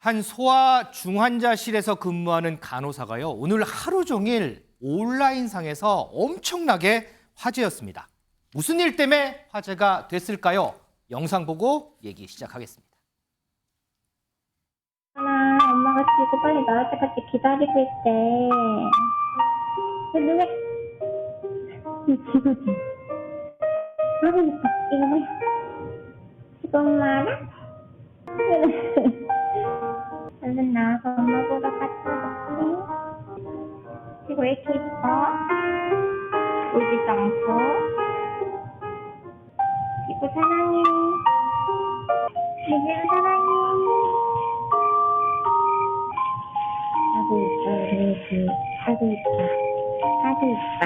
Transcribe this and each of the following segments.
한 소아 중환자실에서 근무하는 간호사가요, 오늘 하루 종일 온라인상에서 엄청나게 화제였습니다. 무슨 일 때문에 화제가 됐을까요? 영상 보고 얘기 시작하겠습니다. 하나, 엄마가 지고 빨리 나올 때까지 기다리고 있대. 누구야? 지구지. 아이고, 이거 뭐야? 지구 엄마 알아? 얼른 나와서 엄마 보러 갔다 올게. 지구 왜 이렇게 이뻐? 울지도 않고. 지구 사랑해. 지구 사랑해. 아구 이뻐, 우리 애기. 아구 이뻐. 아구 이뻐.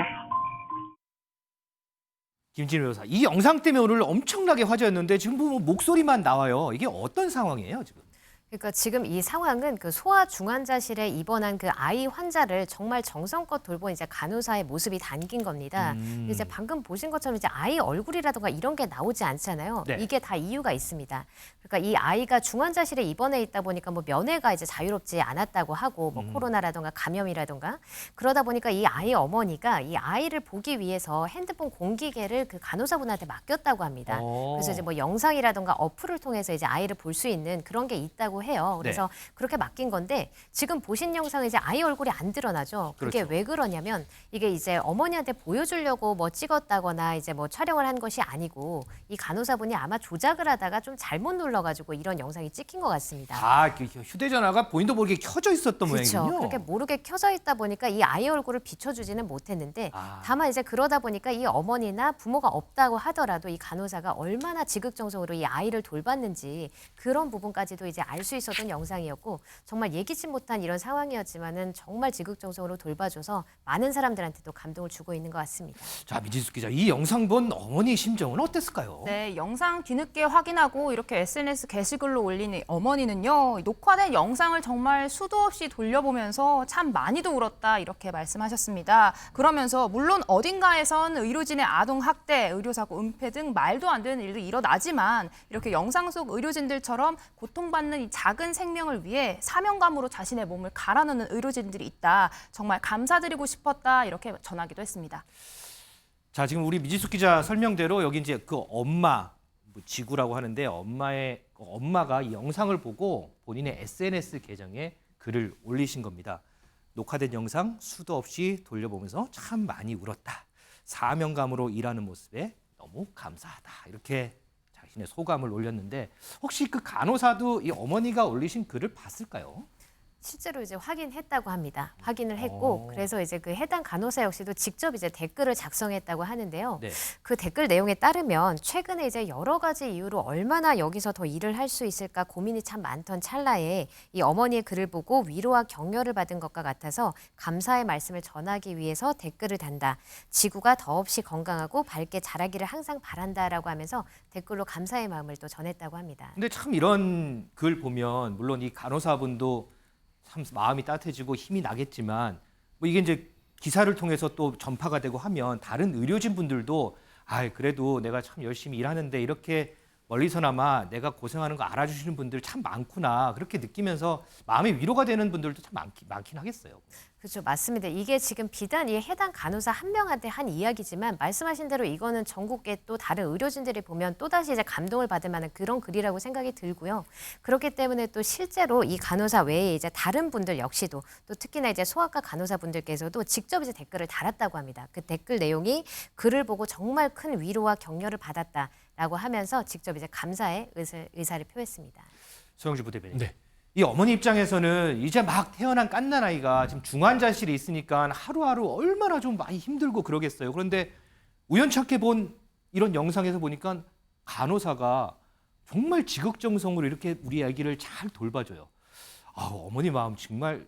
김진우 변호사, 이 영상 때문에 오늘 엄청나게 화제였는데 지금 보면 목소리만 나와요. 이게 어떤 상황이에요, 지금? 그러니까 지금 이 상황은 그 소아 중환자실에 입원한 그 아이 환자를 정말 정성껏 돌본 이제 간호사의 모습이 담긴 겁니다. 이제 방금 보신 것처럼 이제 아이 얼굴이라든가 이런 게 나오지 않잖아요. 네. 이게 다 이유가 있습니다. 그러니까 이 아이가 중환자실에 입원해 있다 보니까 뭐 면회가 이제 자유롭지 않았다고 하고 뭐 코로나라든가 감염이라든가 그러다 보니까 이 아이 어머니가 이 아이를 보기 위해서 핸드폰 공기계를 그 간호사분한테 맡겼다고 합니다. 그래서 이제 뭐 영상이라든가 어플을 통해서 이제 아이를 볼 수 있는 그런 게 있다고 해요. 그래서 그렇게 맡긴 건데 지금 보신 영상은 이제 아이 얼굴이 안 드러나죠. 그게 그렇죠. 왜 그러냐면 이게 이제 어머니한테 보여주려고 뭐 찍었다거나 이제 뭐 촬영을 한 것이 아니고 이 간호사분이 아마 조작을 하다가 좀 잘못 눌러가지고 이런 영상이 찍힌 것 같습니다. 아, 휴대전화가 본인도 모르게 켜져 있었던 그렇죠. 모양이군요. 그렇게 모르게 켜져 있다 보니까 이 아이 얼굴을 비춰주지는 못했는데 아. 다만 이제 그러다 보니까 이 어머니나 부모가 없다고 하더라도 이 간호사가 얼마나 지극정성으로 이 아이를 돌봤는지 그런 부분까지도 이제 알 수 있었던 영상이었고 정말 예기치 못한 이런 상황이었지만은 정말 지극정성으로 돌봐줘서 많은 사람들한테도 감동을 주고 있는 것 같습니다. 자, 미진수 기자, 이 영상 본 어머니 심정은 어땠을까요? 네, 영상 뒤늦게 확인하고 이렇게 SNS 게시글로 올린 어머니는요, 녹화된 영상을 정말 수도 없이 돌려보면서 참 많이도 울었다 이렇게 말씀하셨습니다. 그러면서 물론 어딘가에선 의료진의 아동 학대, 의료사고 은폐 등 말도 안 되는 일도 일어나지만 이렇게 영상 속 의료진들처럼 고통받는 이 작은 생명을 위해 사명감으로 자신의 몸을 갈아넣는 의료진들이 있다. 정말 감사드리고 싶었다 이렇게 전하기도 했습니다. 자, 지금 우리 미지숙 기자 설명대로 여기 이제 그 엄마, 지구라고 하는데 엄마가 이 영상을 보고 본인의 SNS 계정에 글을 올리신 겁니다. 녹화된 영상 수도 없이 돌려보면서 참 많이 울었다. 사명감으로 일하는 모습에 너무 감사하다. 이렇게 자신의 소감을 올렸는데 혹시 그 간호사도 이 어머니가 올리신 글을 봤을까요? 실제로 이제 확인했다고 합니다. 확인을 했고 그래서 이제 그 해당 간호사 역시도 직접 이제 댓글을 작성했다고 하는데요. 네. 그 댓글 내용에 따르면 최근에 이제 여러 가지 이유로 얼마나 여기서 더 일을 할 수 있을까 고민이 참 많던 찰나에 이 어머니의 글을 보고 위로와 격려를 받은 것과 같아서 감사의 말씀을 전하기 위해서 댓글을 단다. 지구가 더없이 건강하고 밝게 자라기를 항상 바란다라고 하면서 댓글로 감사의 마음을 또 전했다고 합니다. 근데 참 이런 글 보면 물론 이 간호사분도 참 마음이 따뜻해지고 힘이 나겠지만 뭐 이게 이제 기사를 통해서 또 전파가 되고 하면 다른 의료진 분들도 그래도 내가 참 열심히 일하는데 이렇게 멀리서나마 내가 고생하는 거 알아주시는 분들 참 많구나 그렇게 느끼면서 마음의 위로가 되는 분들도 참 많긴 하겠어요. 그렇죠. 맞습니다. 이게 지금 비단 이 해당 간호사 한 명한테 한 이야기지만 말씀하신 대로 이거는 전국의 또 다른 의료진들이 보면 또다시 이제 감동을 받을 만한 그런 글이라고 생각이 들고요. 그렇기 때문에 또 실제로 이 간호사 외에 이제 다른 분들 역시도 또 특히나 이제 소아과 간호사분들께서도 직접 이제 댓글을 달았다고 합니다. 그 댓글 내용이 글을 보고 정말 큰 위로와 격려를 받았다라고 하면서 직접 이제 감사의 의사를 표했습니다. 소영주 부대변인. 네. 이 어머니 입장에서는 이제 막 태어난 갓난아이가 지금 중환자실에 있으니까 하루하루 얼마나 좀 많이 힘들고 그러겠어요. 그런데 우연찮게 본 이런 영상에서 보니까 간호사가 정말 지극정성으로 이렇게 우리 아기를 잘 돌봐줘요. 어머니 마음 정말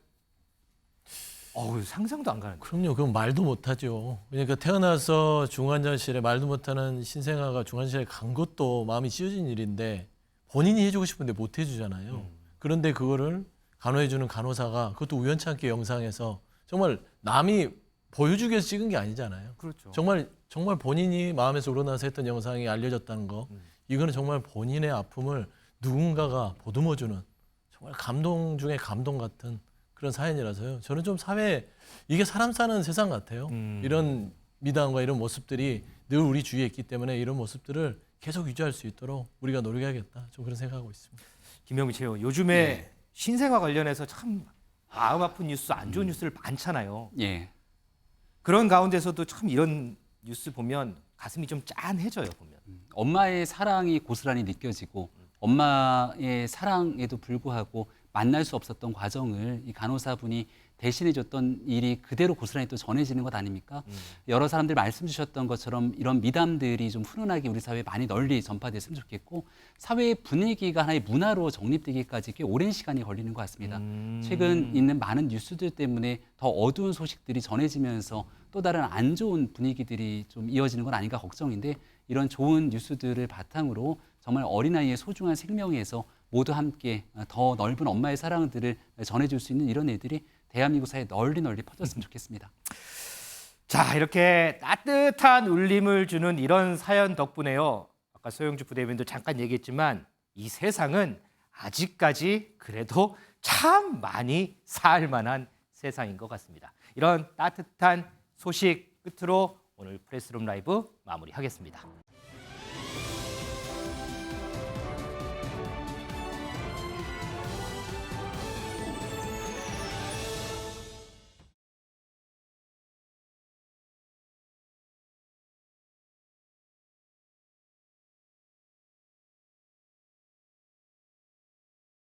상상도 안 가는데. 그럼요. 그건 말도 못하죠. 그러니까 태어나서 중환자실에 말도 못하는 신생아가 중환자실에 간 것도 마음이 찢어진 일인데 본인이 해주고 싶은데 못 해주잖아요. 그런데 그거를 간호해주는 간호사가 그것도 우연찮게 영상에서 정말 남이 보여주기 위해서 찍은 게 아니잖아요. 그렇죠. 정말 본인이 마음에서 우러나서 했던 영상이 알려졌다는 거. 이거는 정말 본인의 아픔을 누군가가 보듬어주는 정말 감동 중에 감동 같은 그런 사연이라서요. 저는 좀 사회 이게 사람 사는 세상 같아요. 이런 미담과 이런 모습들이 늘 우리 주위에 있기 때문에 이런 모습들을 계속 유지할 수 있도록 우리가 노력해야겠다. 좀 그런 생각하고 있습니다. 김영민 최고 요즘에 신생아 관련해서 참 마음 아픈 뉴스, 안 좋은 뉴스를 많잖아요. 예. 그런 가운데서도 참 이런 뉴스 보면 가슴이 좀 짠해져요, 보면. 엄마의 사랑이 고스란히 느껴지고 엄마의 사랑에도 불구하고 만날 수 없었던 과정을 이 간호사분이 대신해줬던 일이 그대로 고스란히 또 전해지는 것 아닙니까? 여러 사람들 말씀 주셨던 것처럼 이런 미담들이 좀 훈훈하게 우리 사회에 많이 널리 전파됐으면 좋겠고 사회의 분위기가 하나의 문화로 정립되기까지 꽤 오랜 시간이 걸리는 것 같습니다. 최근 있는 많은 뉴스들 때문에 더 어두운 소식들이 전해지면서 또 다른 안 좋은 분위기들이 좀 이어지는 건 아닌가 걱정인데 이런 좋은 뉴스들을 바탕으로 정말 어린아이의 소중한 생명에서 모두 함께 더 넓은 엄마의 사랑들을 전해줄 수 있는 이런 애들이 대한민국 사회에 널리 퍼졌으면 좋겠습니다. 자, 이렇게 따뜻한 울림을 주는 이런 사연 덕분에요. 아까 소영주 부대변인도 잠깐 얘기했지만 이 세상은 아직까지 그래도 참 많이 살 만한 세상인 것 같습니다. 이런 따뜻한 소식 끝으로 오늘 프레스룸 라이브 마무리하겠습니다.